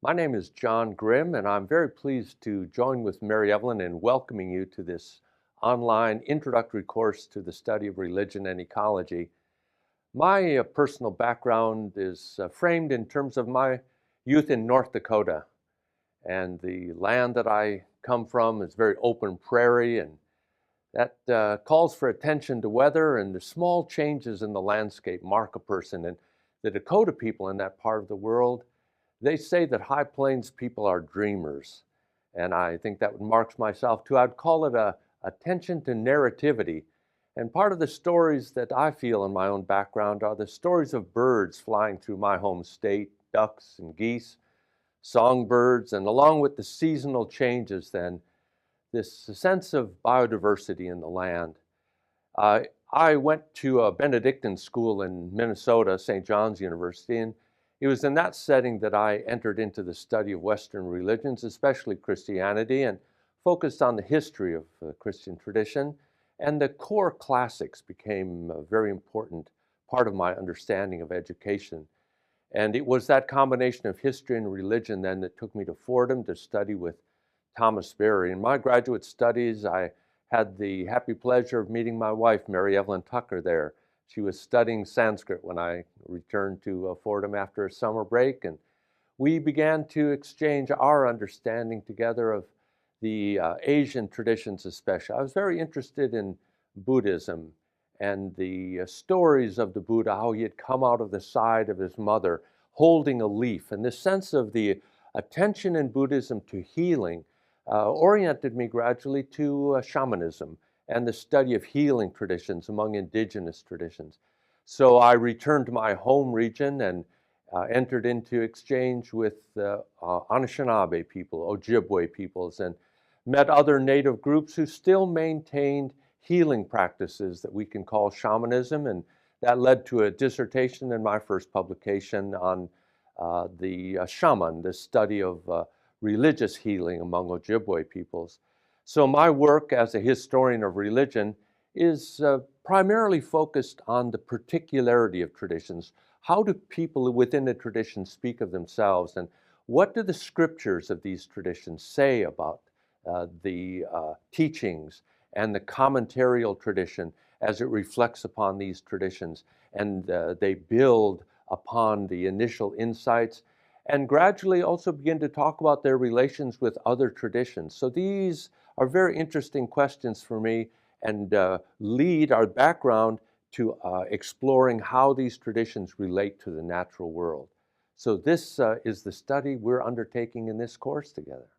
My name is John Grimm, and I'm very pleased to join with Mary Evelyn in welcoming you to this online introductory course to the study of religion and ecology. My personal background is framed in terms of my youth in North Dakota, and the land that I come from is very open prairie, and that calls for attention to weather, and the small changes in the landscape mark a person. And the Dakota people in that part of the world, they say that High Plains people are dreamers, and I think that marks myself too. I'd call it a attention to narrativity. And part of the stories that I feel in my own background are the stories of birds flying through my home state, ducks and geese, songbirds, and along with the seasonal changes, then this sense of biodiversity in the land. I went to a Benedictine school in Minnesota, St. John's University, and it was in that setting that I entered into the study of Western religions, especially Christianity, and focused on the history of the Christian tradition. And the core classics became a very important part of my understanding of education. And it was that combination of history and religion then that took me to Fordham to study with Thomas Berry. In my graduate studies, I had the happy pleasure of meeting my wife, Mary Evelyn Tucker, there. She was studying Sanskrit when I returned to Fordham after a summer break, and we began to exchange our understanding together of the Asian traditions especially. I was very interested in Buddhism and the stories of the Buddha, how he had come out of the side of his mother holding a leaf, and this sense of the attention in Buddhism to healing oriented me gradually to shamanism and the study of healing traditions among indigenous traditions. So I returned to my home region and entered into exchange with Anishinaabe people, Ojibwe peoples, and met other native groups who still maintained healing practices that we can call shamanism. And that led to a dissertation in my first publication on the shaman, the study of religious healing among Ojibwe peoples. So my work as a historian of religion is primarily focused on the particularity of traditions. How do people within a tradition speak of themselves, and what do the scriptures of these traditions say about the teachings and the commentarial tradition as it reflects upon these traditions? And they build upon the initial insights and gradually also begin to talk about their relations with other traditions. So these are very interesting questions for me and lead our background to exploring how these traditions relate to the natural world. So this is the study we're undertaking in this course together.